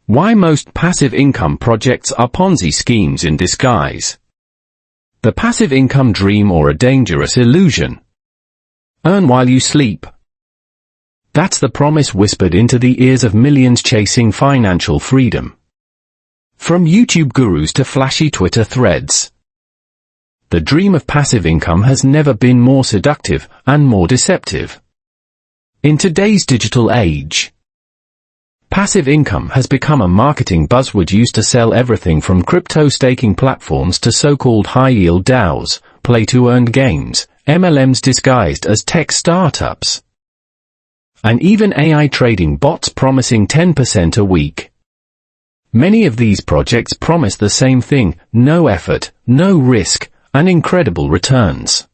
Why most passive income projects are Ponzi schemes in disguise. The passive income dream or a dangerous illusion. Earn while you sleep. That's the promise whispered into the ears of millions chasing financial freedom. From YouTube gurus to flashy Twitter threads. The dream of passive income has never been more seductive and more deceptive. In today's digital age, passive income has become a marketing buzzword used to sell everything from crypto staking platforms to so-called high-yield DAOs, play-to-earn games, MLMs disguised as tech startups, and even AI trading bots promising 10% a week. Many of these projects promise the same thing: no effort, no risk, and incredible returns.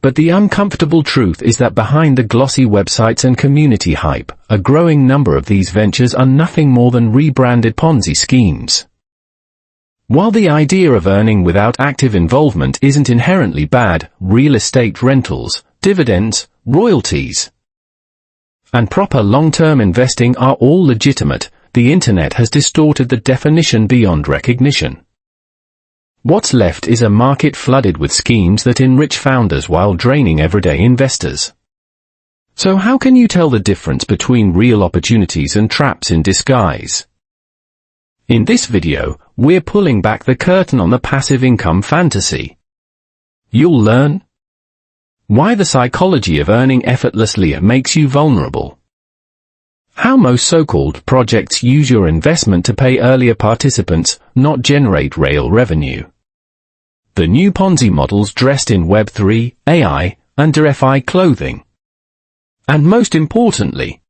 But the uncomfortable truth is that behind the glossy websites and community hype, a growing number of these ventures are nothing more than rebranded Ponzi schemes. While the idea of earning without active involvement isn't inherently bad, real estate rentals, dividends, royalties, and proper long-term investing are all legitimate, the internet has distorted the definition beyond recognition. What's left is a market flooded with schemes that enrich founders while draining everyday investors. So how can you tell the difference between real opportunities and traps in disguise? In this video, we're pulling back the curtain on the passive income fantasy. You'll learn why the psychology of earning effortlessly makes you vulnerable, how most so-called projects use your investment to pay earlier participants, not generate real revenue, the new Ponzi models dressed in Web3, AI, and DeFi clothing, and most importantly,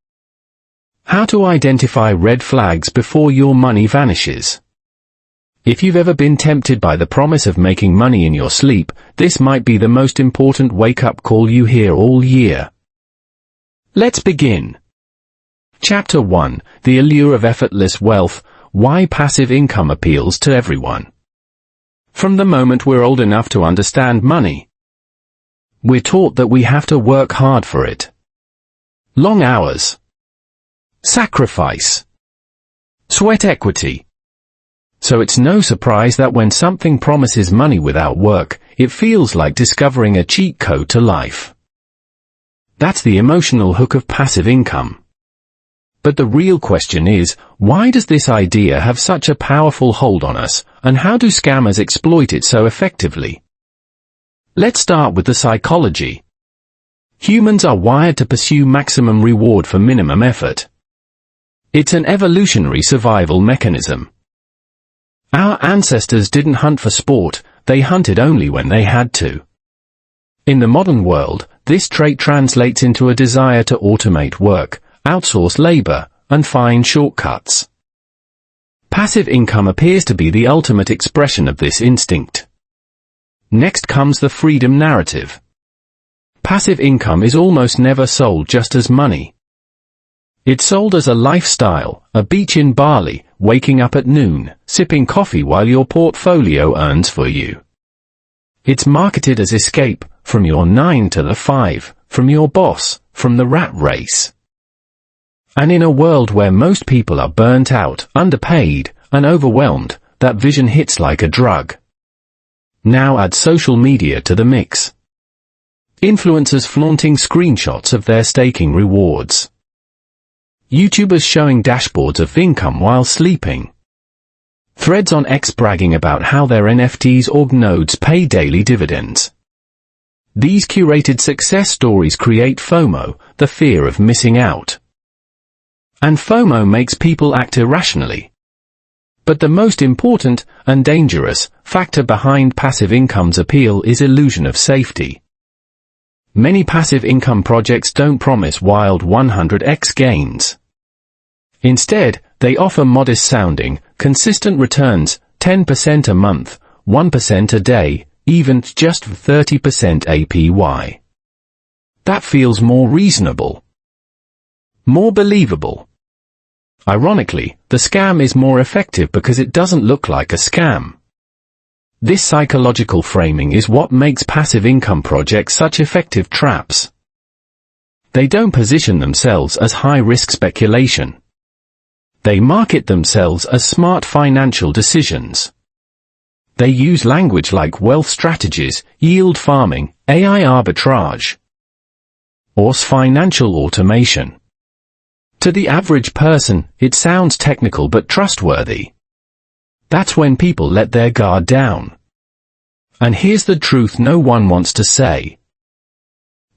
how to identify red flags before your money vanishes. If you've ever been tempted by the promise of making money in your sleep, this might be the most important wake-up call you hear all year. Let's begin. Chapter 1: The Allure of Effortless Wealth, Why Passive Income Appeals to Everyone. From the moment we're old enough to understand money, we're taught that we have to work hard for it. Long hours, sacrifice, sweat equity. So it's no surprise that when something promises money without work, it feels like discovering a cheat code to life. That's the emotional hook of passive income. But the real question is, why does this idea have such a powerful hold on us, and how do scammers exploit it so effectively? Let's start with the psychology. Humans are wired to pursue maximum reward for minimum effort. It's an evolutionary survival mechanism. Our ancestors didn't hunt for sport, they hunted only when they had to. In the modern world, this trait translates into a desire to automate work, outsource labor, and find shortcuts. Passive income appears to be the ultimate expression of this instinct. Next comes the freedom narrative. Passive income is almost never sold just as money. It's sold as a lifestyle, a beach in Bali, waking up at noon, sipping coffee while your portfolio earns for you. It's marketed as escape, from your 9 to the 5, from your boss, from the rat race. And in a world where most people are burnt out, underpaid, and overwhelmed, that vision hits like a drug. Now add social media to the mix. Influencers flaunting screenshots of their staking rewards. YouTubers showing dashboards of income while sleeping. Threads on X bragging about how their NFTs org nodes pay daily dividends. These curated success stories create FOMO, the fear of missing out. And FOMO makes people act irrationally. But the most important, and dangerous, factor behind passive income's appeal is illusion of safety. Many passive income projects don't promise wild 100x gains. Instead, they offer modest-sounding, consistent returns, 10% a month, 1% a day, even just 30% APY. That feels more reasonable, more believable. Ironically, the scam is more effective because it doesn't look like a scam. This psychological framing is what makes passive income projects such effective traps. They don't position themselves as high-risk speculation. They market themselves as smart financial decisions. They use language like wealth strategies, yield farming, AI arbitrage, or financial automation. To the average person, it sounds technical but trustworthy. That's when people let their guard down. And here's the truth no one wants to say.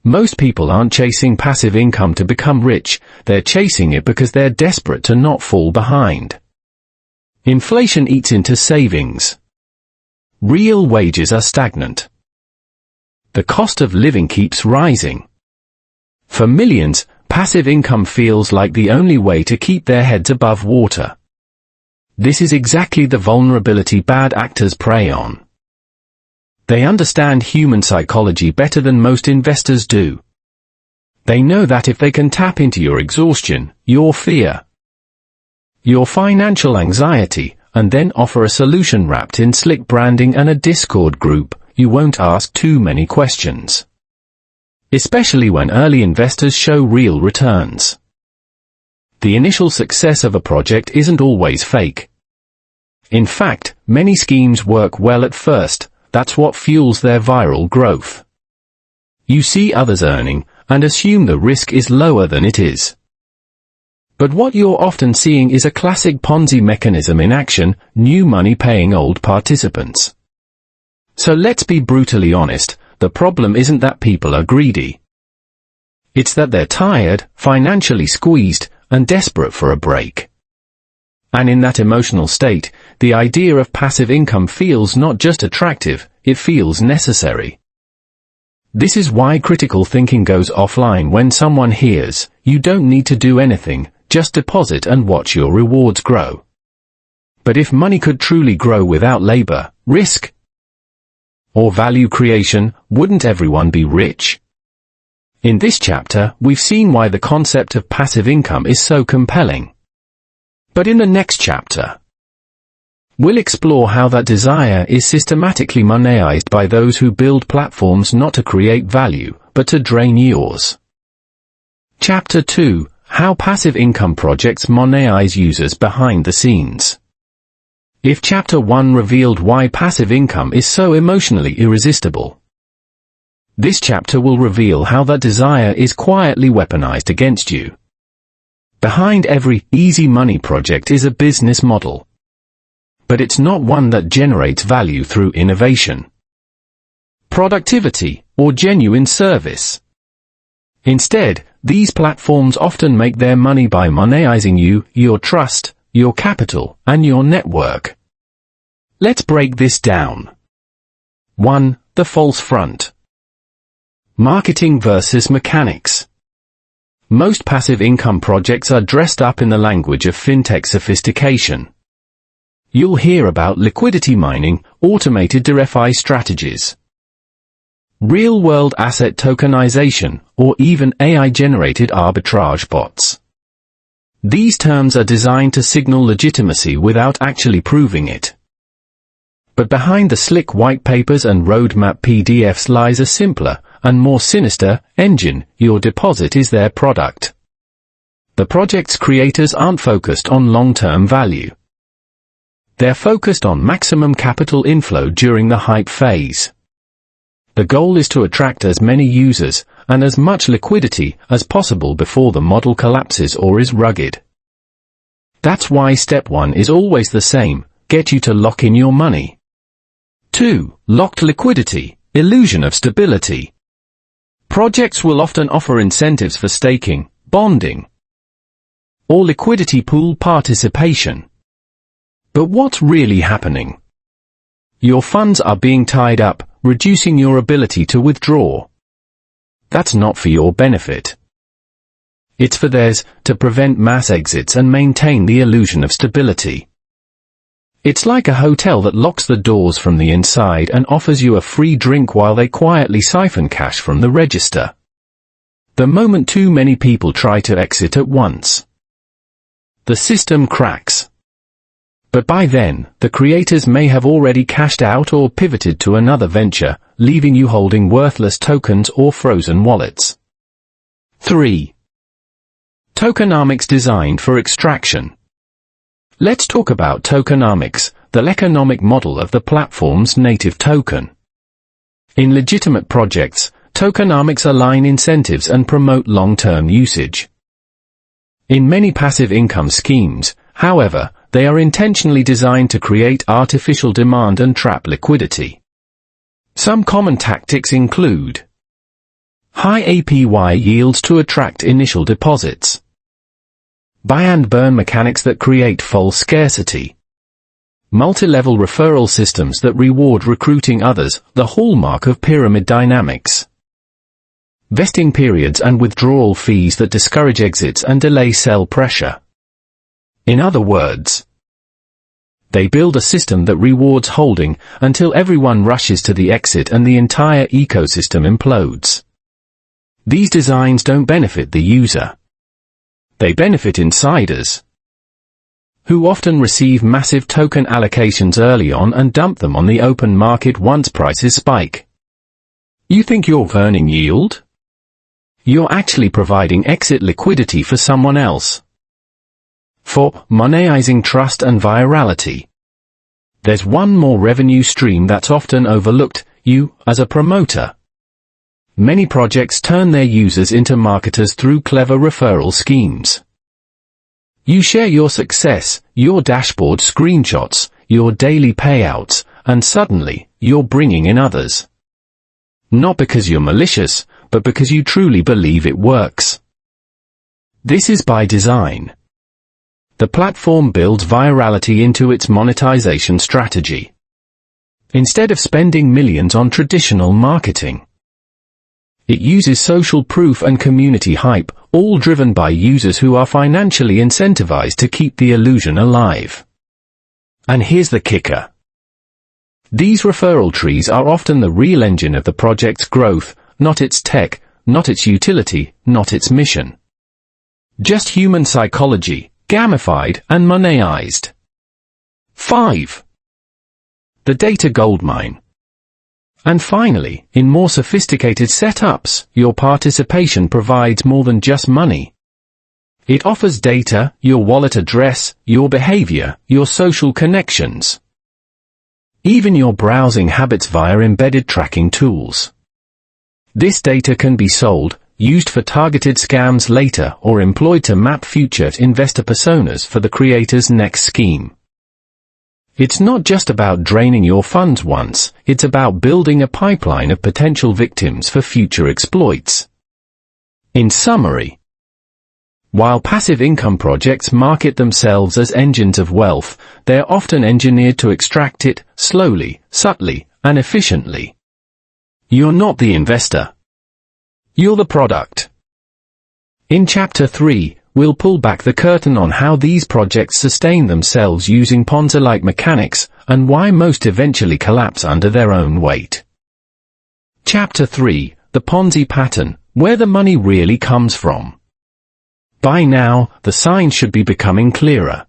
Most people aren't chasing passive income to become rich, they're chasing it because they're desperate to not fall behind. Inflation eats into savings. Real wages are stagnant. The cost of living keeps rising. For millions, passive income feels like the only way to keep their heads above water. This is exactly the vulnerability bad actors prey on. They understand human psychology better than most investors do. They know that if they can tap into your exhaustion, your fear, your financial anxiety, and then offer a solution wrapped in slick branding and a Discord group, you won't ask too many questions. Especially when early investors show real returns. The initial success of a project isn't always fake. In fact, many schemes work well at first. That's what fuels their viral growth. You see others earning, and assume the risk is lower than it is. But what you're often seeing is a classic Ponzi mechanism in action, new money paying old participants. So let's be brutally honest, the problem isn't that people are greedy. It's that they're tired, financially squeezed, and desperate for a break. And in that emotional state, the idea of passive income feels not just attractive, it feels necessary. This is why critical thinking goes offline when someone hears, "You don't need to do anything, just deposit and watch your rewards grow." But if money could truly grow without labor, risk, or value creation, wouldn't everyone be rich? In this chapter, we've seen why the concept of passive income is so compelling. But in the next chapter, we'll explore how that desire is systematically monetized by those who build platforms not to create value, but to drain yours. Chapter 2, How Passive Income Projects Monetize Users Behind the Scenes. If Chapter 1 revealed why passive income is so emotionally irresistible, this chapter will reveal how that desire is quietly weaponized against you. Behind every easy money project is a business model. But it's not one that generates value through innovation, productivity, or genuine service. Instead, these platforms often make their money by monetizing you, your trust, your capital, and your network. Let's break this down. 1. The false front. Marketing versus mechanics. Most passive income projects are dressed up in the language of fintech sophistication. You'll hear about liquidity mining, automated DeFi strategies, real-world asset tokenization, or even AI-generated arbitrage bots. These terms are designed to signal legitimacy without actually proving it. But behind the slick white papers and roadmap PDFs lies a simpler, and more sinister, engine. Your deposit is their product. The project's creators aren't focused on long-term value. They're focused on maximum capital inflow during the hype phase. The goal is to attract as many users, and as much liquidity, as possible before the model collapses or is rugged. That's why step 1 is always the same, get you to lock in your money. 2. Locked liquidity, illusion of stability. Projects will often offer incentives for staking, bonding, or liquidity pool participation. But what's really happening? Your funds are being tied up, reducing your ability to withdraw. That's not for your benefit. It's for theirs, to prevent mass exits and maintain the illusion of stability. It's like a hotel that locks the doors from the inside and offers you a free drink while they quietly siphon cash from the register. The moment too many people try to exit at once, the system cracks. But by then, the creators may have already cashed out or pivoted to another venture, leaving you holding worthless tokens or frozen wallets. 3. Tokenomics designed for extraction. Let's talk about tokenomics, the economic model of the platform's native token. In legitimate projects, tokenomics align incentives and promote long-term usage. In many passive income schemes, however, they are intentionally designed to create artificial demand and trap liquidity. Some common tactics include high APY yields to attract initial deposits, buy and burn mechanics that create false scarcity, multi-level referral systems that reward recruiting others, the hallmark of pyramid dynamics, vesting periods and withdrawal fees that discourage exits and delay sell pressure. In other words, they build a system that rewards holding until everyone rushes to the exit and the entire ecosystem implodes. These designs don't benefit the user. They benefit insiders, who often receive massive token allocations early on and dump them on the open market once prices spike. You think you're earning yield? You're actually providing exit liquidity for someone else. 4. Monetizing trust and virality. There's one more revenue stream that's often overlooked: you, as a promoter. Many projects turn their users into marketers through clever referral schemes. You share your success, your dashboard screenshots, your daily payouts, and suddenly, you're bringing in others. Not because you're malicious, but because you truly believe it works. This is by design. The platform builds virality into its monetization strategy. Instead of spending millions on traditional marketing, it uses social proof and community hype, all driven by users who are financially incentivized to keep the illusion alive. And here's the kicker. These referral trees are often the real engine of the project's growth, not its tech, not its utility, not its mission. Just human psychology, gamified and monetized. 5. The data goldmine. And finally, in more sophisticated setups, your participation provides more than just money. It offers data, your wallet address, your behavior, your social connections, even your browsing habits via embedded tracking tools. This data can be sold, used for targeted scams later, or employed to map future investor personas for the creator's next scheme. It's not just about draining your funds once, it's about building a pipeline of potential victims for future exploits. In summary, while passive income projects market themselves as engines of wealth, they're often engineered to extract it slowly, subtly, and efficiently. You're not the investor. You're the product. In Chapter 3, we'll pull back the curtain on how these projects sustain themselves using Ponzi-like mechanics, and why most eventually collapse under their own weight. Chapter 3, the Ponzi pattern, where the money really comes from. By now, the signs should be becoming clearer.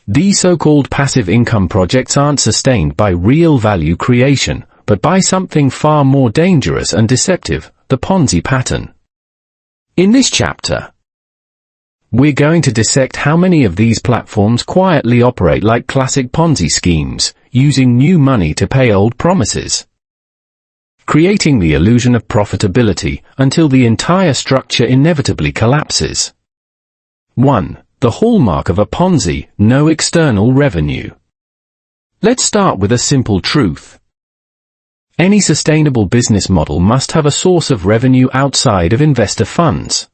These so-called passive income projects aren't sustained by real value creation, but by something far more dangerous and deceptive: the Ponzi pattern. In this chapter, we're going to dissect how many of these platforms quietly operate like classic Ponzi schemes, using new money to pay old promises, creating the illusion of profitability until the entire structure inevitably collapses. 1. The hallmark of a Ponzi: no external revenue. Let's start with a simple truth. Any sustainable business model must have a source of revenue outside of investor funds.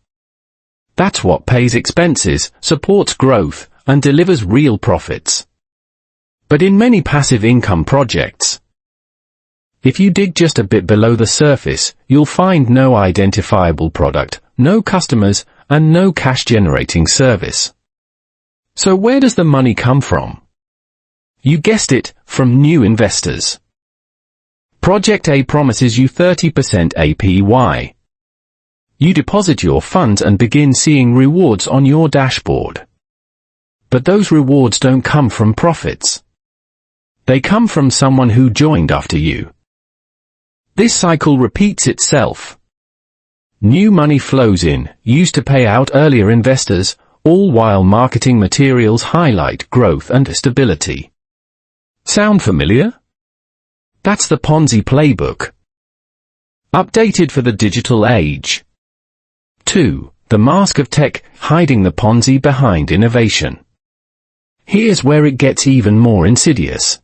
That's what pays expenses, supports growth, and delivers real profits. But in many passive income projects, if you dig just a bit below the surface, you'll find no identifiable product, no customers, and no cash-generating service. So where does the money come from? You guessed it, from new investors. Project A promises you 30% APY. You deposit your funds and begin seeing rewards on your dashboard. But those rewards don't come from profits. They come from someone who joined after you. This cycle repeats itself. New money flows in, used to pay out earlier investors, all while marketing materials highlight growth and stability. Sound familiar? That's the Ponzi playbook, updated for the digital age. 2. The mask of tech, hiding the Ponzi behind innovation. Here's where it gets even more insidious.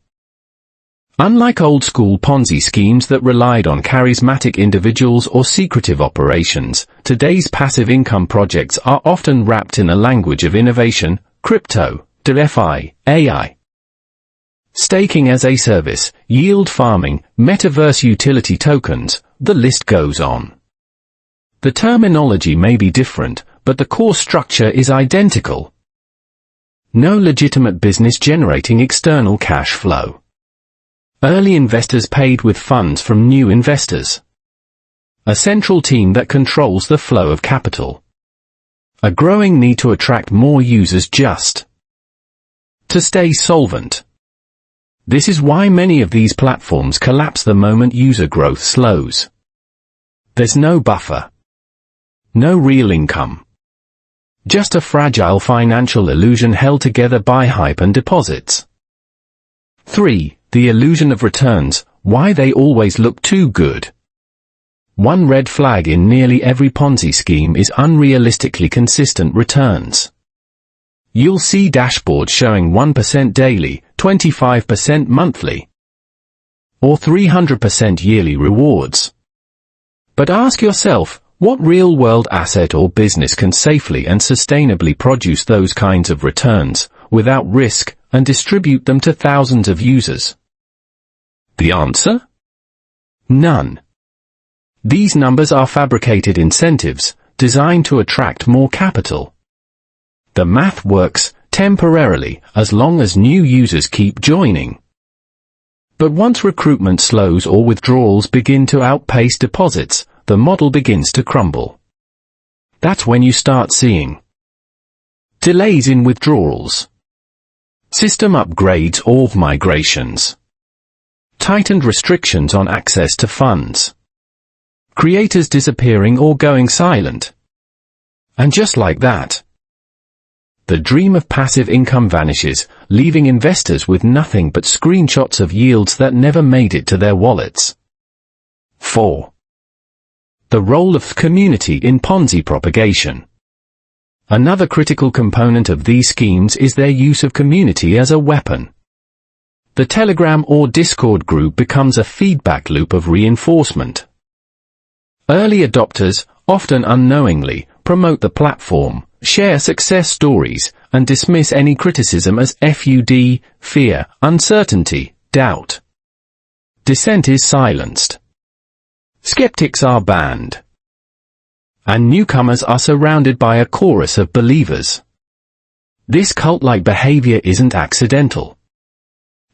Unlike old-school Ponzi schemes that relied on charismatic individuals or secretive operations, today's passive income projects are often wrapped in a language of innovation, crypto, DeFi, AI. Staking as a service, yield farming, metaverse utility tokens, the list goes on. The terminology may be different, but the core structure is identical. No legitimate business generating external cash flow. Early investors paid with funds from new investors. A central team that controls the flow of capital. A growing need to attract more users just to stay solvent. This is why many of these platforms collapse the moment user growth slows. There's no buffer. No real income. Just a fragile financial illusion held together by hype and deposits. 3. The illusion of returns, why they always look too good. One red flag in nearly every Ponzi scheme is unrealistically consistent returns. You'll see dashboards showing 1% daily, 25% monthly, or 300% yearly rewards. But ask yourself, what real-world asset or business can safely and sustainably produce those kinds of returns, without risk, and distribute them to thousands of users? The answer? None. These numbers are fabricated incentives, designed to attract more capital. The math works, temporarily, as long as new users keep joining. But once recruitment slows or withdrawals begin to outpace deposits, the model begins to crumble. That's when you start seeing delays in withdrawals, system upgrades or migrations, tightened restrictions on access to funds, creators disappearing or going silent. And just like that, the dream of passive income vanishes, leaving investors with nothing but screenshots of yields that never made it to their wallets. 4. The role of community in Ponzi propagation. Another critical component of these schemes is their use of community as a weapon. The Telegram or Discord group becomes a feedback loop of reinforcement. Early adopters, often unknowingly, promote the platform, share success stories, and dismiss any criticism as FUD, fear, uncertainty, doubt. Dissent is silenced. Skeptics are banned. And newcomers are surrounded by a chorus of believers. This cult-like behavior isn't accidental.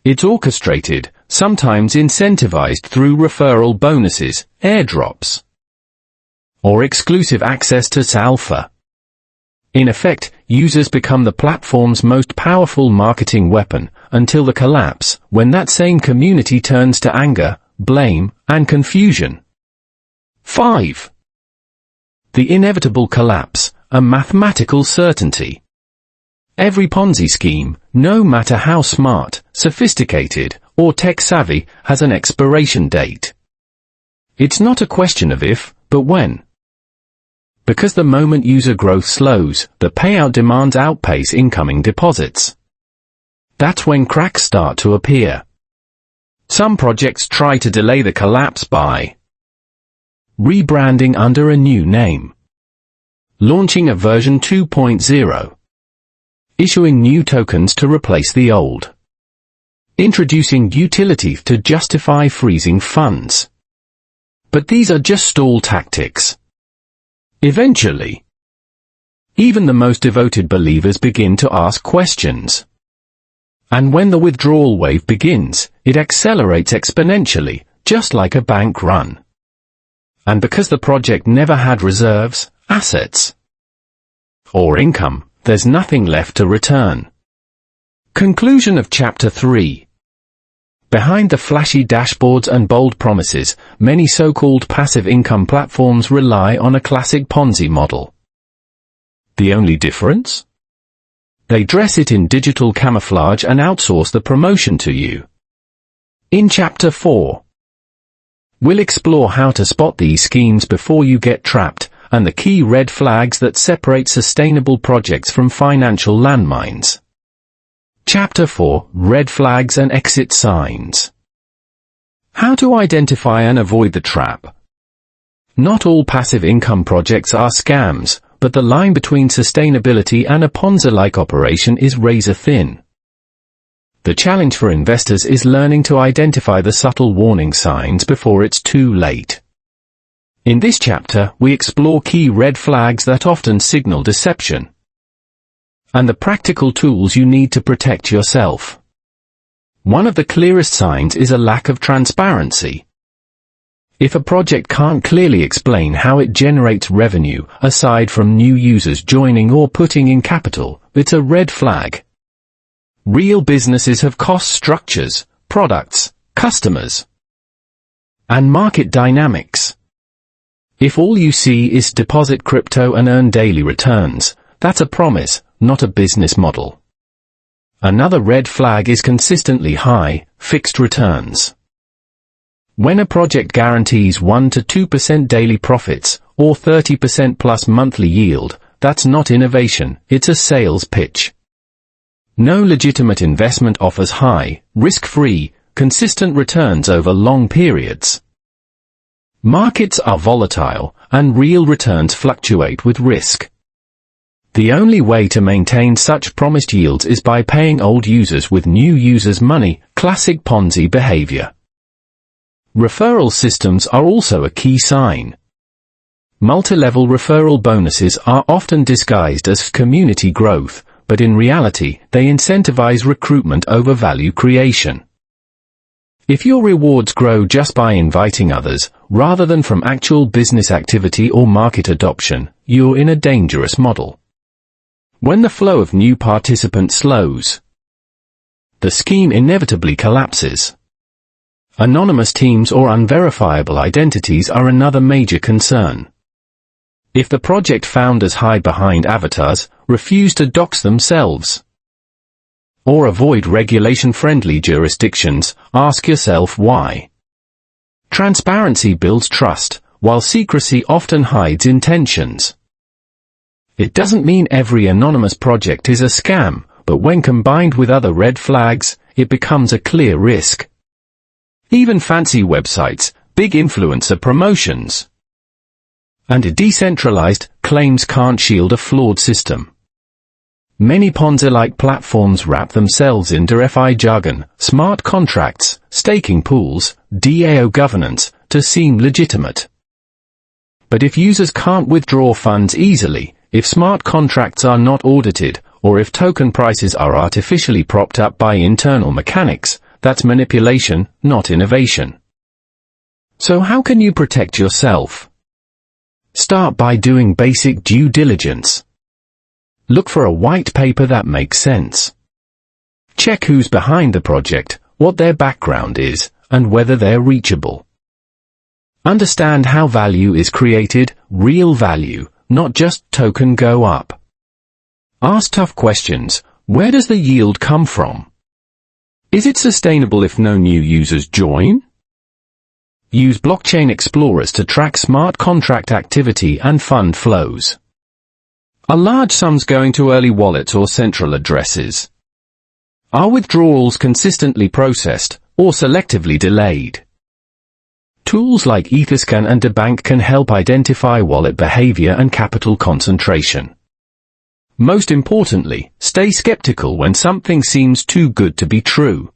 It's orchestrated, sometimes incentivized through referral bonuses, airdrops, or exclusive access to alpha. In effect, users become the platform's most powerful marketing weapon, until the collapse, when that same community turns to anger, blame, and confusion. 5. The inevitable collapse, a mathematical certainty. Every Ponzi scheme, no matter how smart, sophisticated, or tech-savvy, has an expiration date. It's not a question of if, but when. Because the moment user growth slows, the payout demands outpace incoming deposits. That's when cracks start to appear. Some projects try to delay the collapse by rebranding under a new name, launching a version 2.0, issuing new tokens to replace the old, introducing utility to justify freezing funds. But these are just stall tactics. Eventually, even the most devoted believers begin to ask questions. And when the withdrawal wave begins, it accelerates exponentially, just like a bank run. And because the project never had reserves, assets, or income, there's nothing left to return. Conclusion of Chapter 3. Behind the flashy dashboards and bold promises, many so-called passive income platforms rely on a classic Ponzi model. The only difference? They dress it in digital camouflage and outsource the promotion to you. In Chapter 4, we'll explore how to spot these schemes before you get trapped, and the key red flags that separate sustainable projects from financial landmines. Chapter 4, Red Flags and Exit Signs. How to identify and avoid the trap. Not all passive income projects are scams, but the line between sustainability and a Ponzi-like operation is razor thin. The challenge for investors is learning to identify the subtle warning signs before it's too late. In this chapter, we explore key red flags that often signal deception, and the practical tools you need to protect yourself. One of the clearest signs is a lack of transparency. If a project can't clearly explain how it generates revenue, aside from new users joining or putting in capital, it's a red flag. Real businesses have cost structures, products, customers, and market dynamics. If all you see is deposit crypto and earn daily returns, that's a promise, not a business model. Another red flag is consistently high, fixed returns. When a project guarantees 1 to 2% daily profits, or 30% plus monthly yield, that's not innovation, it's a sales pitch. No legitimate investment offers high, risk-free, consistent returns over long periods. Markets are volatile, and real returns fluctuate with risk. The only way to maintain such promised yields is by paying old users with new users' money, classic Ponzi behavior. Referral systems are also a key sign. Multi-level referral bonuses are often disguised as community growth, but in reality, they incentivize recruitment over value creation. If your rewards grow just by inviting others, rather than from actual business activity or market adoption, you're in a dangerous model. When the flow of new participants slows, the scheme inevitably collapses. Anonymous teams or unverifiable identities are another major concern. If the project founders hide behind avatars, refuse to dox themselves, or avoid regulation-friendly jurisdictions, ask yourself why. Transparency builds trust, while secrecy often hides intentions. It doesn't mean every anonymous project is a scam, but when combined with other red flags, it becomes a clear risk. Even fancy websites, big influencer promotions, and decentralized claims can't shield a flawed system. Many Ponzi-like platforms wrap themselves in DeFi jargon, smart contracts, staking pools, DAO governance, to seem legitimate. But if users can't withdraw funds easily, if smart contracts are not audited, or if token prices are artificially propped up by internal mechanics, that's manipulation, not innovation. So how can you protect yourself? Start by doing basic due diligence. Look for a white paper that makes sense. Check who's behind the project, what their background is, and whether they're reachable. Understand how value is created, real value, not just token go up. Ask tough questions. Where does the yield come from? Is it sustainable if no new users join? Use blockchain explorers to track smart contract activity and fund flows. Are large sums going to early wallets or central addresses? Are withdrawals consistently processed, or selectively delayed? Tools like Etherscan and Debank can help identify wallet behavior and capital concentration. Most importantly, stay skeptical when something seems too good to be true.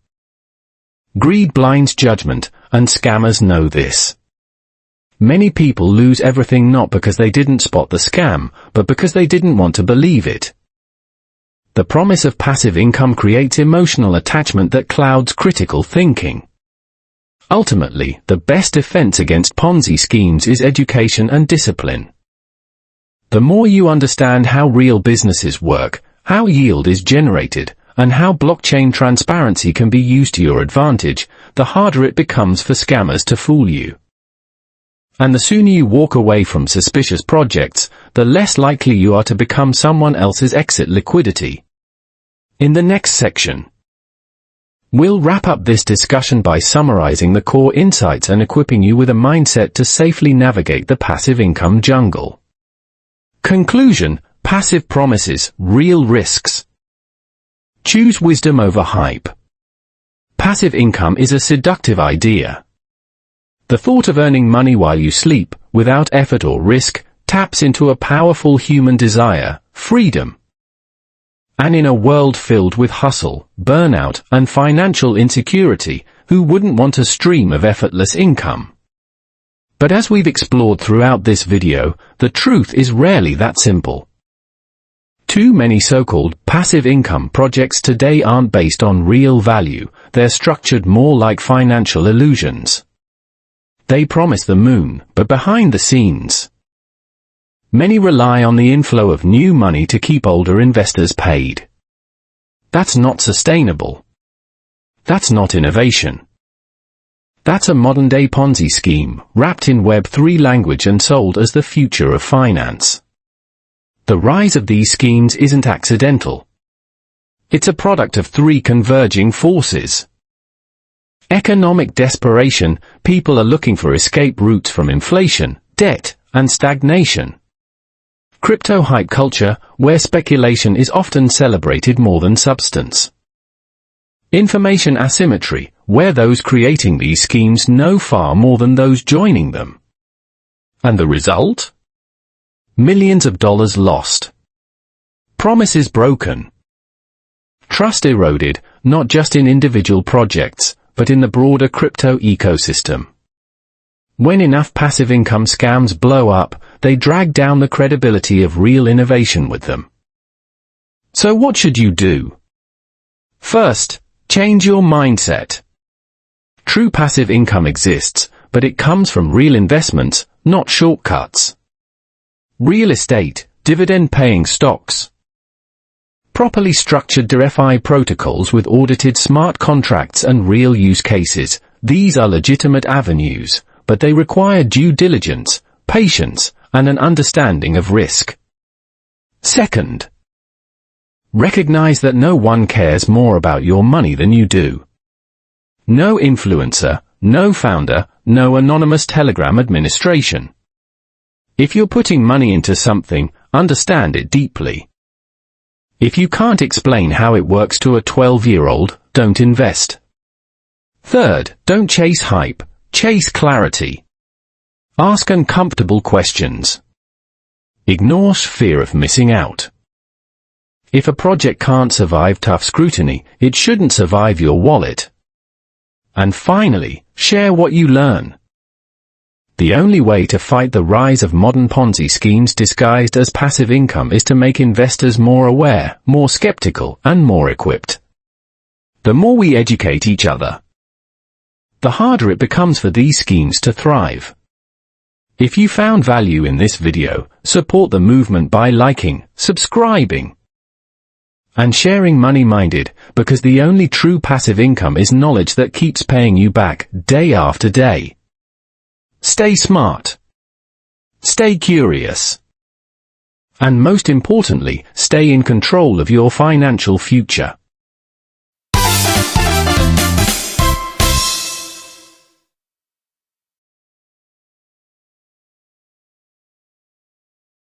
Greed blinds judgment, and scammers know this. Many people lose everything not because they didn't spot the scam, but because they didn't want to believe it. The promise of passive income creates emotional attachment that clouds critical thinking. Ultimately, the best defense against Ponzi schemes is education and discipline. The more you understand how real businesses work, how yield is generated, and how blockchain transparency can be used to your advantage, the harder it becomes for scammers to fool you. And the sooner you walk away from suspicious projects, the less likely you are to become someone else's exit liquidity. In the next section, we'll wrap up this discussion by summarizing the core insights and equipping you with a mindset to safely navigate the passive income jungle. Conclusion: passive promises, real risks. Choose wisdom over hype. Passive income is a seductive idea. The thought of earning money while you sleep, without effort or risk, taps into a powerful human desire: freedom. And in a world filled with hustle, burnout, and financial insecurity, who wouldn't want a stream of effortless income? But as we've explored throughout this video, the truth is rarely that simple. Too many so-called passive income projects today aren't based on real value, they're structured more like financial illusions. They promise the moon, but behind the scenes, many rely on the inflow of new money to keep older investors paid. That's not sustainable. That's not innovation. That's a modern-day Ponzi scheme, wrapped in Web3 language and sold as the future of finance. The rise of these schemes isn't accidental. It's a product of three converging forces. Economic desperation: people are looking for escape routes from inflation, debt, and stagnation. Crypto hype culture, where speculation is often celebrated more than substance. Information asymmetry, where those creating these schemes know far more than those joining them. And the result? Millions of dollars lost. Promises broken. Trust eroded, not just in individual projects, but in the broader crypto ecosystem. When enough passive income scams blow up, they drag down the credibility of real innovation with them. So what should you do? First, change your mindset. True passive income exists, but it comes from real investments, not shortcuts. Real estate, dividend-paying stocks. Properly structured DeFi protocols with audited smart contracts and real use cases. These are legitimate avenues, but they require due diligence, patience, and an understanding of risk. Second, recognize that no one cares more about your money than you do. No influencer, no founder, no anonymous Telegram administration. If you're putting money into something, understand it deeply. If you can't explain how it works to a 12-year-old, don't invest. Third, don't chase hype, chase clarity. Ask uncomfortable questions. Ignore fear of missing out. If a project can't survive tough scrutiny, it shouldn't survive your wallet. And finally, share what you learn. The only way to fight the rise of modern Ponzi schemes disguised as passive income is to make investors more aware, more skeptical, and more equipped. The more we educate each other, the harder it becomes for these schemes to thrive. If you found value in this video, support the movement by liking, subscribing, and sharing Money Minded, because the only true passive income is knowledge that keeps paying you back, day after day. Stay smart. Stay curious. And most importantly, stay in control of your financial future.